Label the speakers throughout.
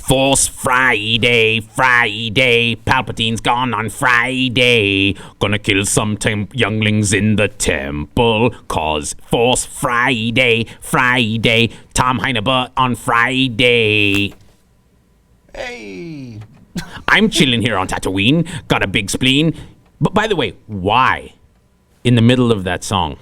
Speaker 1: Force Friday, Friday, Palpatine's gone on Friday. Gonna kill some younglings in the temple, cause Force Friday, Friday, Tom Heineberg on Friday.
Speaker 2: Hey.
Speaker 1: I'm chilling here on Tatooine, got a big spleen. But by the way, why, in the middle of that song,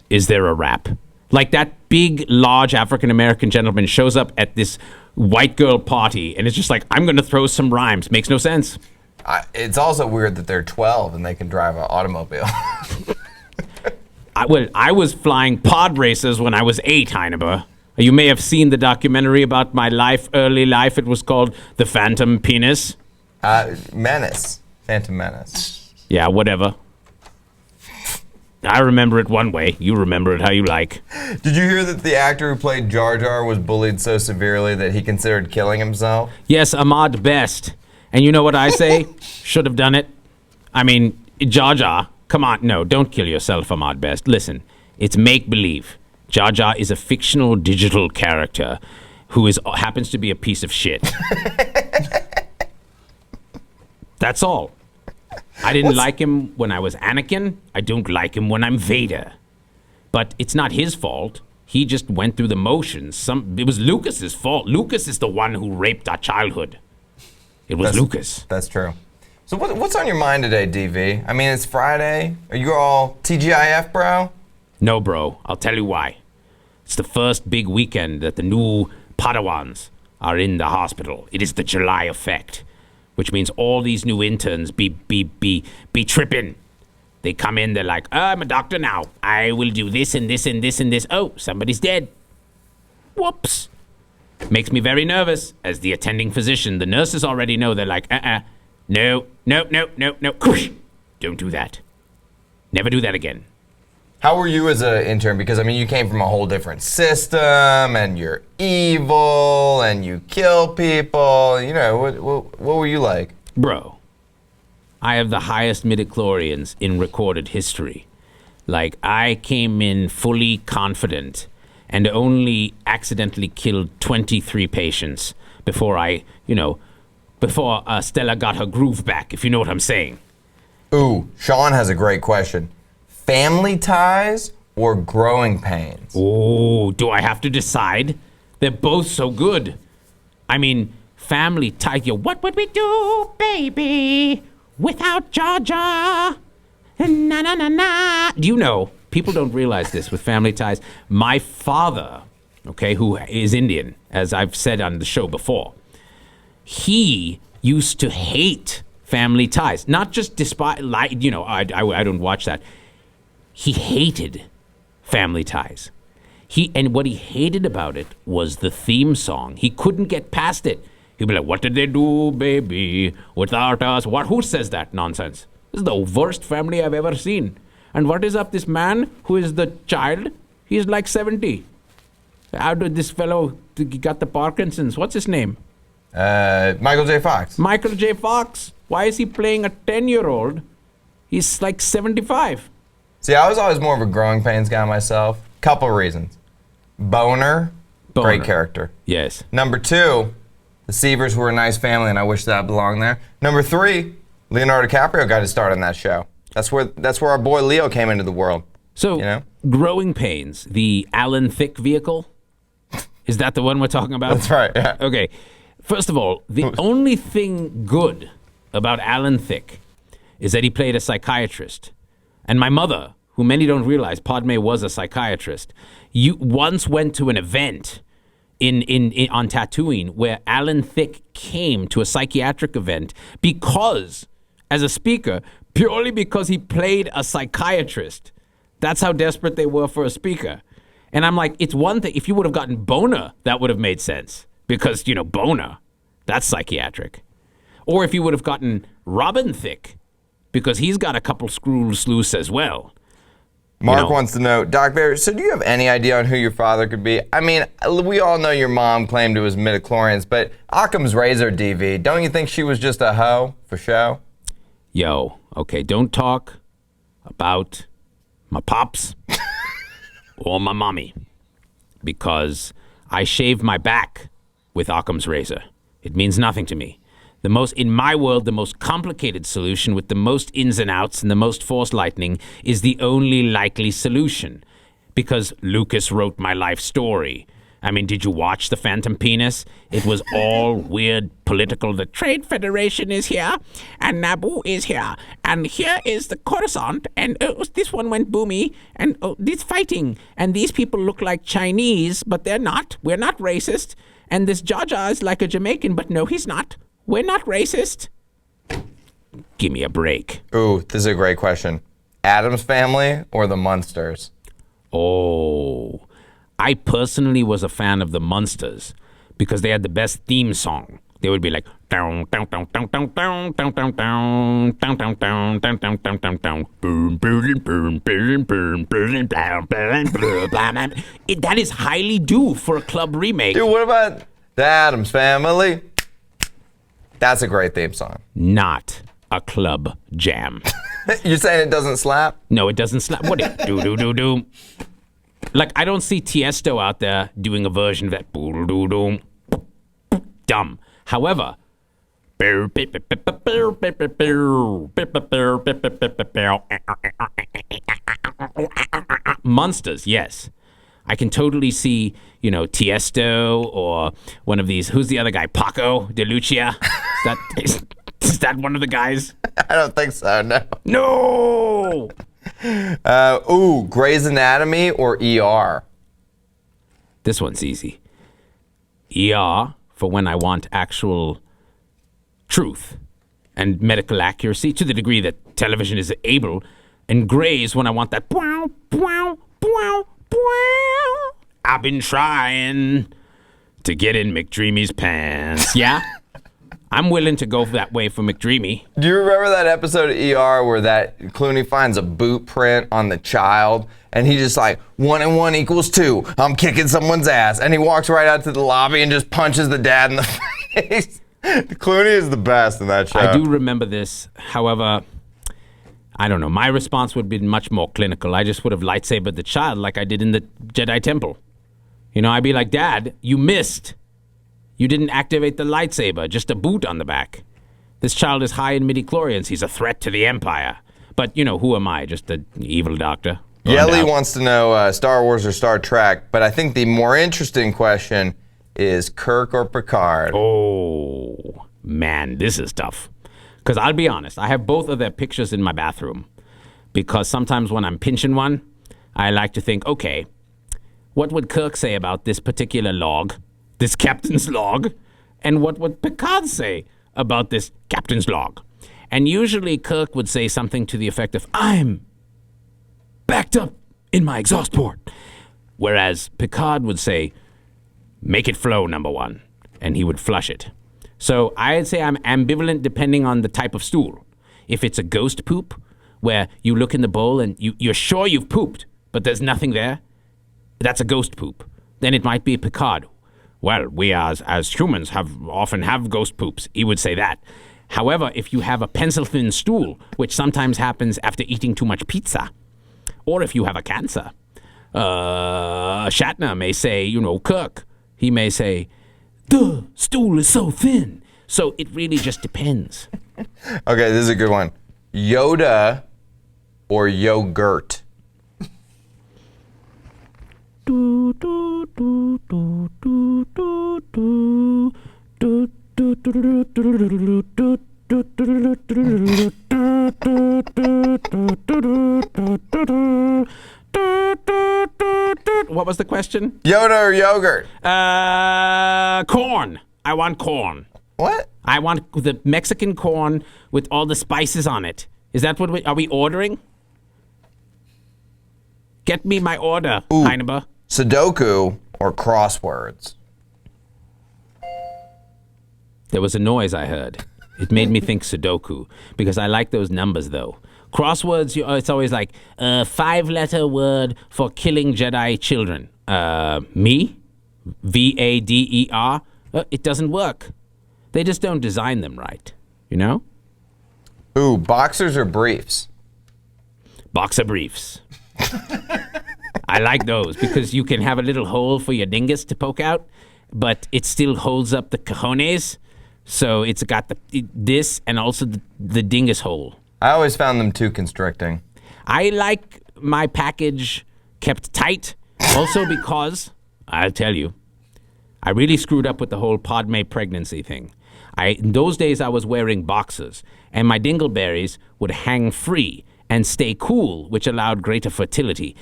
Speaker 1: is there a rap? Like that big, large African-American gentleman shows up at this white girl party, and it's just like, I'm going to throw some rhymes. Makes no sense.
Speaker 2: It's also weird that they're 12 and they can drive an automobile.
Speaker 1: I was flying pod races when I was 8, Heineberg. You may have seen the documentary about my early life. It was called The Phantom Penis.
Speaker 2: Menace. Phantom Menace.
Speaker 1: Yeah, whatever. I remember it one way. You remember it how you like.
Speaker 2: Did you hear that the actor who played Jar Jar was bullied so severely that he considered killing himself?
Speaker 1: Yes, Ahmad Best. And you know what I say? Should have done it. I mean, Jar Jar, come on. No, don't kill yourself, Ahmad Best. Listen, it's make-believe. Jar Jar is a fictional digital character who happens to be a piece of shit. That's all. I didn't like him when I was Anakin. I don't like him when I'm Vader. But it's not his fault. He just went through the motions. It was Lucas's fault. Lucas is the one who raped our childhood. It was Lucas.
Speaker 2: That's true. So what's on your mind today, DV? I mean, it's Friday. Are you all TGIF, bro?
Speaker 1: No, bro. I'll tell you why. It's the first big weekend that the new Padawans are in the hospital. It is the July effect, which means all these new interns be tripping. They come in, they're like, I'm a doctor now. I will do this and this and this and this. Oh, somebody's dead. Whoops. Makes me very nervous. As the attending physician, the nurses already know. They're like, no. Don't do that. Never do that again.
Speaker 2: How were you as an intern? Because, I mean, you came from a whole different system, and you're evil, and you kill people. You know, what were you like?
Speaker 1: Bro, I have the highest midichlorians in recorded history. Like, I came in fully confident and only accidentally killed 23 patients before Stella got her groove back, if you know what I'm saying.
Speaker 2: Ooh, Sean has a great question. Family ties or growing pains?
Speaker 1: Oh, do I have to decide? They're both so good. I mean, family ties. What would we do, baby, without Jar Jar? Na na na na. Do you know? People don't realize this with family ties. My father, okay, who is Indian, as I've said on the show before, he used to hate family ties. Not just despite, I don't watch that. He hated family ties. And what he hated about it was the theme song. He couldn't get past it. He'd be like, what did they do, baby, without us? Who says that nonsense? This is the worst family I've ever seen. And what is up, this man who is the child? He's like 70. How did this fellow got the Parkinson's? What's his name?
Speaker 2: Michael J. Fox.
Speaker 1: Michael J. Fox. Why is he playing a 10-year-old? He's like 75.
Speaker 2: See, I was always more of a growing pains guy myself. Couple reasons. Boner, great character.
Speaker 1: Yes.
Speaker 2: Number 2, the Seavers were a nice family, and I wish that belonged there. Number 3, Leonardo DiCaprio got his start on that show. That's where our boy Leo came into the world.
Speaker 1: So, Growing Pains, the Alan Thicke vehicle, is that the one we're talking about?
Speaker 2: That's right, yeah.
Speaker 1: Okay. First of all, the only thing good about Alan Thicke is that he played a psychiatrist. And my mother, who many don't realize, Padme was a psychiatrist, once went to an event on Tatooine where Alan Thicke came to a psychiatric event because, as a speaker, purely because he played a psychiatrist. That's how desperate they were for a speaker. And I'm like, it's one thing, if you would have gotten Boner, that would have made sense. Because, Boner, that's psychiatric. Or if you would have gotten Robin Thicke, because he's got a couple screws loose as well.
Speaker 2: Mark wants to know, Doc Vader, so do you have any idea on who your father could be? I mean, we all know your mom claimed it was midichlorians, but Occam's razor, DV, don't you think she was just a hoe for show?
Speaker 1: Yo, okay, don't talk about my pops or my mommy, because I shaved my back with Occam's razor. It means nothing to me. In my world, the most complicated solution with the most ins and outs and the most force lightning is the only likely solution. Because Lucas wrote my life story. I mean, did you watch The Phantom Penis? It was all weird political. The Trade Federation is here, and Naboo is here, and here is the Coruscant, and this one went boomy, and this fighting, and these people look like Chinese, but they're not. We're not racist. And this Jar Jar is like a Jamaican, but no, he's not. We're not racist. Give me a break.
Speaker 2: Ooh, this is a great question. Addams Family or the Munsters?
Speaker 1: Oh, I personally was a fan of the Munsters because they had the best theme song. They would be like down down down down down down down down down down down down down down down down down boom boom boom boom boom boom down down. That is highly due for a club remake.
Speaker 2: Dude, what about the Addams Family? That's a great theme song.
Speaker 1: Not a club jam.
Speaker 2: You're saying it doesn't slap?
Speaker 1: No, it doesn't slap. What do? Like, I don't see Tiesto out there doing a version of that. Dumb. However, Monsters, yes. I can totally see, Tiesto or one of these. Who's the other guy? Paco de Lucia? Is that one of the guys?
Speaker 2: I don't think so, no.
Speaker 1: No!
Speaker 2: Grey's Anatomy or ER?
Speaker 1: This one's easy. ER for when I want actual truth and medical accuracy to the degree that television is able, and Grey's when I want that pow, pow, pow, pow. I've been trying to get in McDreamy's pants. Yeah? I'm willing to go that way for McDreamy.
Speaker 2: Do you remember that episode of ER where that Clooney finds a boot print on the child and he just like, 1 and 1 equals 2. I'm kicking someone's ass. And he walks right out to the lobby and just punches the dad in the face. Clooney is the best in that show.
Speaker 1: I do remember this. However, I don't know. My response would be much more clinical. I just would have lightsabered the child like I did in the Jedi Temple. I'd be like, Dad, you missed. You didn't activate the lightsaber, just a boot on the back. This child is high in midichlorians. He's a threat to the Empire. But, who am I? Just an evil doctor?
Speaker 2: Yelly wants to know Star Wars or Star Trek, but I think the more interesting question is Kirk or Picard?
Speaker 1: Oh, man, this is tough. Because I'll be honest, I have both of their pictures in my bathroom. Because sometimes when I'm pinching one, I like to think, okay, what would Kirk say about this particular log? This captain's log, and what would Picard say about this captain's log? And usually Kirk would say something to the effect of, I'm backed up in my exhaust port. Whereas Picard would say, make it flow, number one, and he would flush it. So I'd say I'm ambivalent depending on the type of stool. If it's a ghost poop, where you look in the bowl and you're sure you've pooped, but there's nothing there, that's a ghost poop. Then it might be Picard. Well, we as humans often have ghost poops. He would say that. However, if you have a pencil-thin stool, which sometimes happens after eating too much pizza, or if you have a cancer, Shatner may say, Kirk, he may say, the stool is so thin. So it really just depends.
Speaker 2: Okay, this is a good one. Yoda or yogurt?
Speaker 1: What was the question?
Speaker 2: Yoda or yogurt?
Speaker 1: Corn. I want corn.
Speaker 2: What?
Speaker 1: I want the Mexican corn with all the spices on it. Is that what are we ordering? Get me my order, Heineber.
Speaker 2: Sudoku or crosswords?
Speaker 1: There was a noise I heard. It made me think Sudoku, because I like those numbers, though. Crosswords, it's always like a 5-letter word for killing Jedi children. Me? Vader? It doesn't work. They just don't design them right,
Speaker 2: Boxers or briefs?
Speaker 1: Boxer briefs. I like those because you can have a little hole for your dingus to poke out, but it still holds up the cojones. So it's got this and also the dingus hole.
Speaker 2: I always found them too constricting.
Speaker 1: I like my package kept tight, also because, I'll tell you, I really screwed up with the whole Padme pregnancy thing. In those days, I was wearing boxers, and my dingleberries would hang free and stay cool, which allowed greater fertility.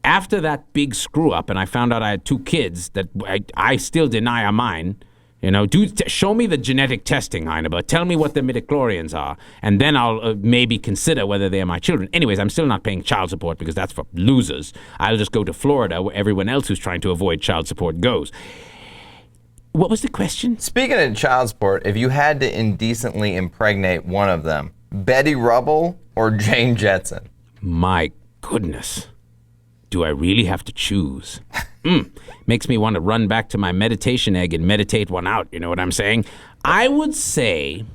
Speaker 1: After that big screw up, and I found out I had 2 kids that I still deny are mine. You know, show me the genetic testing, Heineba. Tell me what the midichlorians are, and then I'll maybe consider whether they are my children. Anyways, I'm still not paying child support because that's for losers. I'll just go to Florida where everyone else who's trying to avoid child support goes. What was the question?
Speaker 2: Speaking of child support, if you had to indecently impregnate one of them, Betty Rubble or Jane Jetson?
Speaker 1: My goodness. Do I really have to choose? Makes me want to run back to my meditation egg and meditate one out. You know what I'm saying? I would say,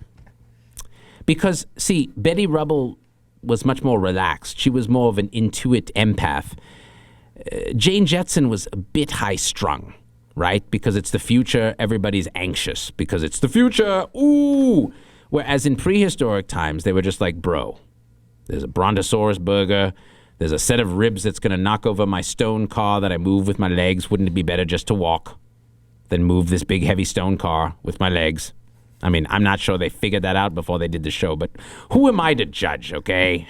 Speaker 1: because, see, Betty Rubble was much more relaxed. She was more of an intuit empath. Jane Jetson was a bit high-strung, right? Because it's the future, everybody's anxious because it's the future. Ooh! Whereas in prehistoric times, they were just like, bro, there's a brontosaurus burger. There's a set of ribs that's going to knock over my stone car that I move with my legs. Wouldn't it be better just to walk than move this big, heavy stone car with my legs? I mean, I'm not sure they figured that out before they did the show, but who am I to judge, okay?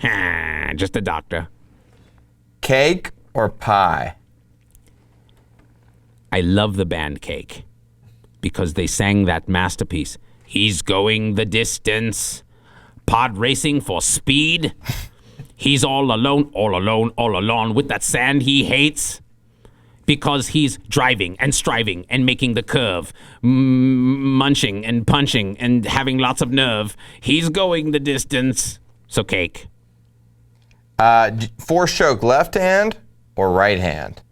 Speaker 1: Just a doctor.
Speaker 2: Cake or pie?
Speaker 1: I love the band Cake because they sang that masterpiece. He's going the distance. Pod racing for speed. He's all alone with that sand he hates because he's driving and striving and making the curve, munching and punching and having lots of nerve. He's going the distance. So Cake.
Speaker 2: Force choke left hand or right hand?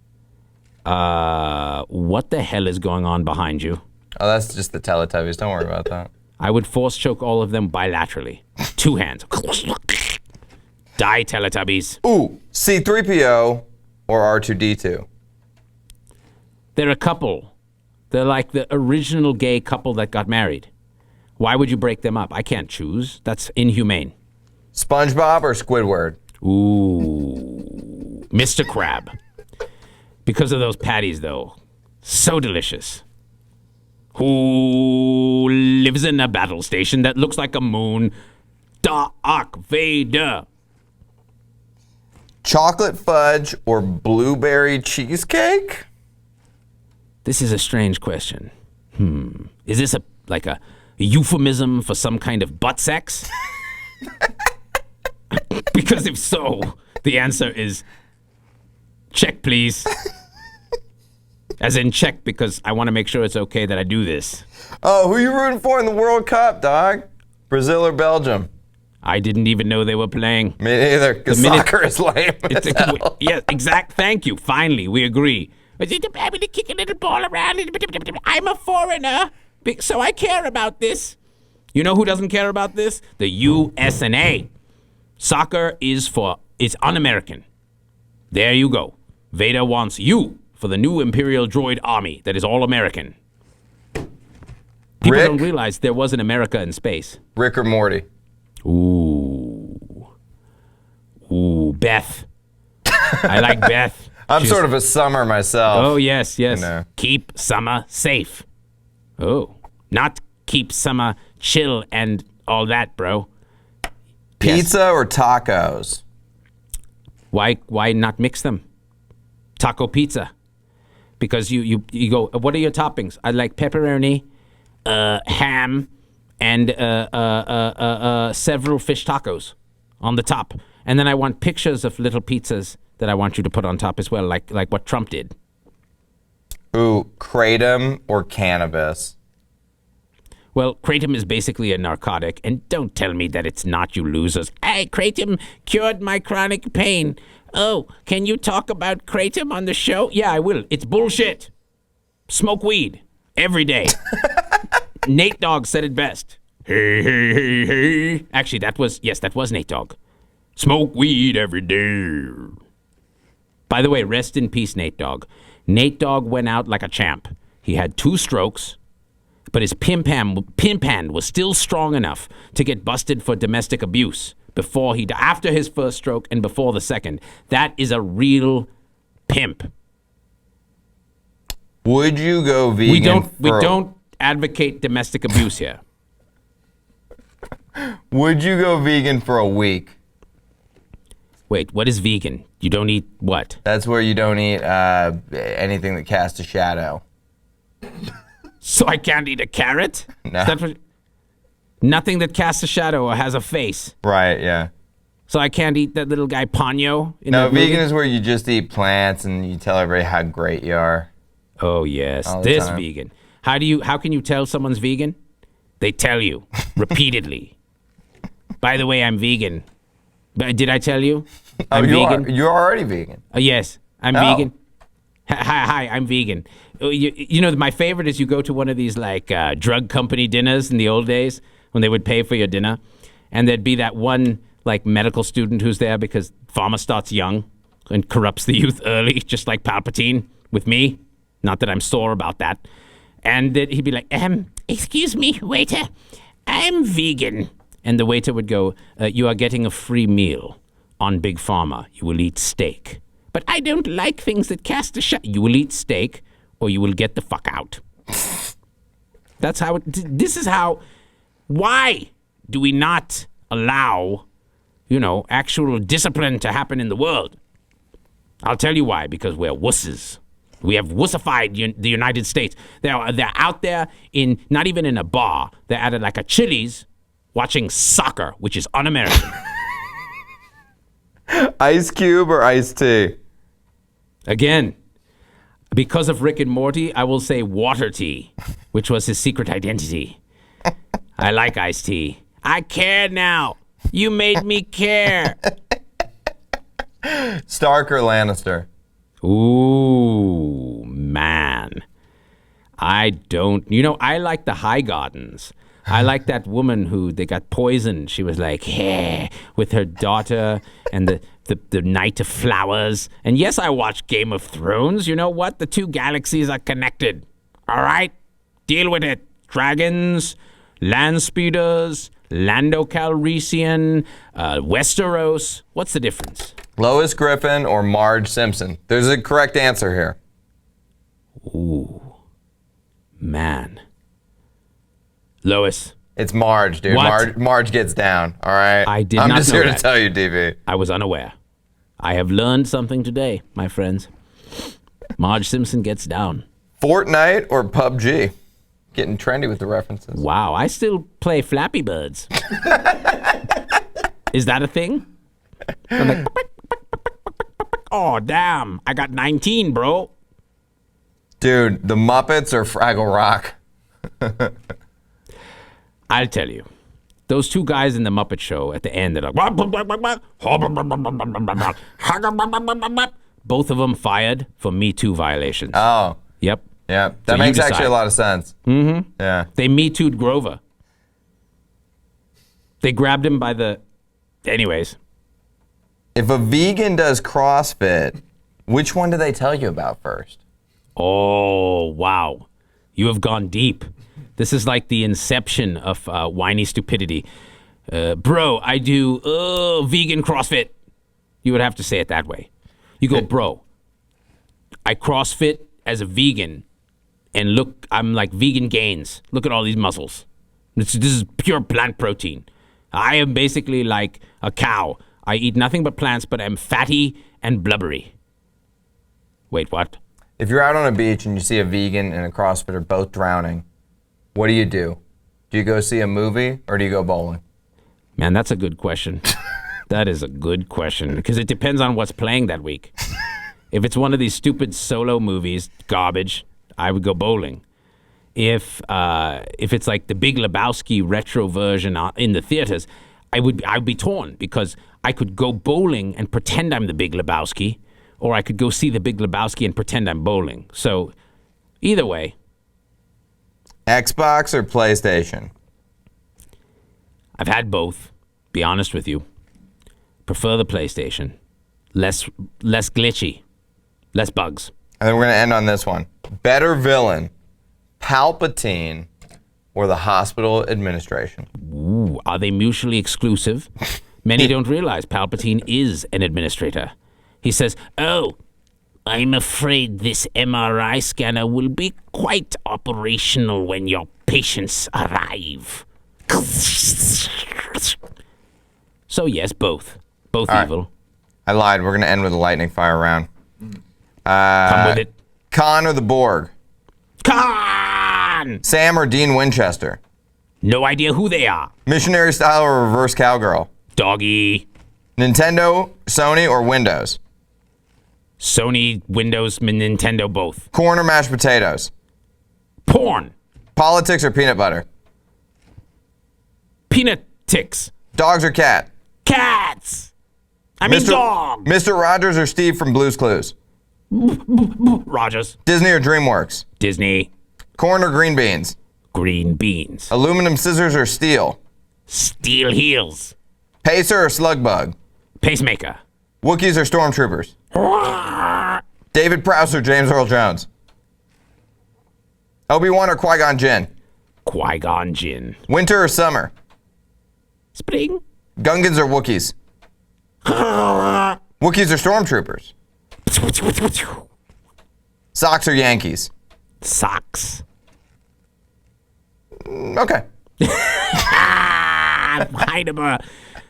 Speaker 1: What the hell is going on behind you?
Speaker 2: Oh, that's just the Teletubbies. Don't worry about that.
Speaker 1: I would force choke all of them bilaterally. 2 hands. Die, Teletubbies.
Speaker 2: Ooh, C-3PO or R2-D2?
Speaker 1: They're a couple. They're like the original gay couple that got married. Why would you break them up? I can't choose. That's inhumane.
Speaker 2: SpongeBob or Squidward?
Speaker 1: Ooh, Mr. Crab. Because of those patties, though. So delicious. Who lives in a battle station that looks like a moon? Dark Vader.
Speaker 2: Chocolate fudge or blueberry cheesecake?
Speaker 1: This is a strange question. Is this a euphemism for some kind of butt sex? Because if so, the answer is check, please. As in check, because I want to make sure it's okay that I do this.
Speaker 2: Oh, who you rooting for in the World Cup, dog? Brazil or Belgium?
Speaker 1: I didn't even know they were playing.
Speaker 2: Me neither, because soccer is lame.
Speaker 1: Yeah, exact. Thank you. Finally, we agree. I'm going to kick a little ball around. I'm a foreigner, so I care about this. You know who doesn't care about this? The USA. Soccer is un-American. There you go. Vader wants you for the new Imperial droid army that is all American. People don't realize there was an America in space.
Speaker 2: Rick or Morty?
Speaker 1: Ooh, Beth. I like Beth.
Speaker 2: I'm sort of a Summer myself.
Speaker 1: Oh, yes.
Speaker 2: You know.
Speaker 1: Keep Summer safe. Oh, not keep Summer chill and all that, bro.
Speaker 2: Pizza or tacos?
Speaker 1: Why not mix them? Taco pizza. Because you go, what are your toppings? I like pepperoni, ham, and several fish tacos on the top. And then I want pictures of little pizzas that I want you to put on top as well, like what Trump did.
Speaker 2: Ooh, Kratom or Cannabis?
Speaker 1: Well, Kratom is basically a narcotic, and don't tell me that it's not, you losers. Hey, Kratom cured my chronic pain. Oh, can you talk about Kratom on the show? Yeah, I will. It's bullshit. Smoke weed every day. Nate Dogg said it best. Hey, hey, hey, hey. Actually, that was Nate Dogg. Smoke weed every day. By the way, rest in peace, Nate Dogg. Nate Dogg went out like a champ. He had 2 strokes, but his pimp hand was still strong enough to get busted for domestic abuse after his first stroke and before the second. That is a real pimp.
Speaker 2: Would you go vegan?
Speaker 1: We don't advocate domestic abuse here.
Speaker 2: Would you go vegan for a week?
Speaker 1: Wait, what is vegan? You don't eat what?
Speaker 2: That's where you don't eat anything that casts a shadow.
Speaker 1: So I can't eat a carrot?
Speaker 2: No.
Speaker 1: Nothing that casts a shadow or has a face.
Speaker 2: Right, yeah.
Speaker 1: So I can't eat that little guy Ponyo?
Speaker 2: No, vegan is where you just eat plants and you tell everybody how great you are.
Speaker 1: Oh, yes. This vegan. How can you tell someone's vegan? They tell you repeatedly. By the way, I'm vegan. But did I tell you? I'm vegan.
Speaker 2: You're already vegan.
Speaker 1: Yes, I'm vegan. Hi, I'm vegan. You know, my favorite is you go to one of these like drug company dinners in the old days when they would pay for your dinner, and there'd be that one like medical student who's there because pharma starts young and corrupts the youth early, just like Palpatine with me. Not that I'm sore about that. And then he'd be like, excuse me, waiter, I'm vegan. And the waiter would go, you are getting a free meal on Big Pharma. You will eat steak. But I don't like things that cast a shadow. You will eat steak or you will get the fuck out. That's how this is how, why do we not allow, actual discipline to happen in the world? I'll tell you why, because we're wusses. We have wussified the United States. They're out there not even in a bar. They're at like a Chili's watching soccer, which is un-American.
Speaker 2: Ice Cube or iced tea?
Speaker 1: Again, because of Rick and Morty, I will say water tea, which was his secret identity. I like iced tea. I care now. You made me care.
Speaker 2: Stark or Lannister?
Speaker 1: Ooh, man. I like the High Gardens. I like that woman who they got poisoned. She was like, hey, with her daughter and the Night of Flowers. And yes, I watched Game of Thrones. You know what? The two galaxies are connected. All right? Deal with it. Dragons, land speeders, Lando Calrissian, Westeros. What's the difference?
Speaker 2: Lois Griffin or Marge Simpson? There's a correct answer here.
Speaker 1: Ooh, man. Lois.
Speaker 2: It's Marge, dude.
Speaker 1: What?
Speaker 2: Marge gets down, all right?
Speaker 1: I'm
Speaker 2: just here to tell you, DV.
Speaker 1: I was unaware. I have learned something today, my friends. Marge Simpson gets down.
Speaker 2: Fortnite or PUBG? Getting trendy with the references.
Speaker 1: Wow, I still play Flappy Birds. Is that a thing? I'm like, oh, damn. I got 19, bro.
Speaker 2: Dude, the Muppets or Fraggle Rock?
Speaker 1: I'll tell you. Those two guys in the Muppet Show at the end, they're like, both of them fired for Me Too violations.
Speaker 2: Oh.
Speaker 1: Yep.
Speaker 2: Yeah, that makes actually a lot of sense.
Speaker 1: Mm-hmm.
Speaker 2: Yeah.
Speaker 1: They Me Too'd Grover. They grabbed him by the... Anyways.
Speaker 2: If a vegan does CrossFit, which one do they tell you about first?
Speaker 1: Oh, wow. You have gone deep. This is like the inception of whiny stupidity. Bro, I do vegan CrossFit. You would have to say it that way. You go, bro, I CrossFit as a vegan, and look, I'm like vegan gains. Look at all these muscles. This is pure plant protein. I am basically like a cow. I eat nothing but plants, but I'm fatty and blubbery. Wait, what?
Speaker 2: If you're out on a beach and you see a vegan and a CrossFitter both drowning, what do you do? Do you go see a movie or do you go bowling?
Speaker 1: Man, that's a good question. That is a good question because it depends on what's playing that week. If it's one of these stupid solo movies, garbage, I would go bowling. If it's like the Big Lebowski retro version in the theaters, I'd be torn because I could go bowling and pretend I'm the Big Lebowski, or I could go see the Big Lebowski and pretend I'm bowling. So either way.
Speaker 2: Xbox or PlayStation?
Speaker 1: I've had both, be honest with you. Prefer the PlayStation. Less glitchy. Less bugs.
Speaker 2: And then we're going to end on this one. Better villain, Palpatine or the hospital administration?
Speaker 1: Ooh, are they mutually exclusive? Many don't realize Palpatine is an administrator. He says, "Oh, I'm afraid this MRI scanner will be quite operational when your patients arrive." So yes, both. Both
Speaker 2: All right.
Speaker 1: evil.
Speaker 2: I lied. We're going to end with a lightning fire round.
Speaker 1: Come with it.
Speaker 2: Khan or the Borg?
Speaker 1: Khan!
Speaker 2: Sam or Dean Winchester?
Speaker 1: No idea who they are.
Speaker 2: Missionary style or reverse cowgirl?
Speaker 1: Doggy.
Speaker 2: Nintendo, Sony, or Windows?
Speaker 1: Sony, Windows, Nintendo, both.
Speaker 2: Corn or mashed potatoes?
Speaker 1: Porn.
Speaker 2: Politics or peanut butter?
Speaker 1: Peanut ticks.
Speaker 2: Dogs or cat?
Speaker 1: Cats. I mean dog.
Speaker 2: Mr. Rogers or Steve from Blue's Clues?
Speaker 1: Rogers.
Speaker 2: Disney or DreamWorks?
Speaker 1: Disney.
Speaker 2: Corn or green beans?
Speaker 1: Green beans.
Speaker 2: Aluminum scissors or steel?
Speaker 1: Steel heels.
Speaker 2: Pacer or slugbug?
Speaker 1: Pacemaker.
Speaker 2: Wookiees or stormtroopers? David Prowse or James Earl Jones? Obi-Wan or Qui-Gon Jinn?
Speaker 1: Qui-Gon Jinn.
Speaker 2: Winter or summer?
Speaker 1: Spring.
Speaker 2: Gungans or Wookiees? Wookiees or stormtroopers? Sox or Yankees?
Speaker 1: Socks.
Speaker 2: Okay.
Speaker 1: Heidemer.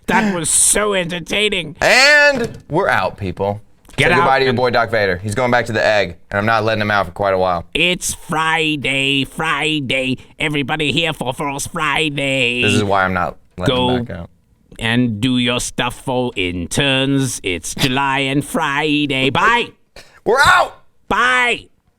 Speaker 1: That was so entertaining.
Speaker 2: And we're out, people.
Speaker 1: Get
Speaker 2: Say
Speaker 1: out
Speaker 2: goodbye to your
Speaker 1: and-
Speaker 2: boy Doc Vader. He's going back to the egg, and I'm not letting him out for quite a while.
Speaker 1: It's Friday. Everybody here for First Friday.
Speaker 2: This is why I'm not letting
Speaker 1: Go.
Speaker 2: him back out.
Speaker 1: And do your stuff for interns. It's July and Friday. Bye.
Speaker 2: We're out!
Speaker 1: Bye.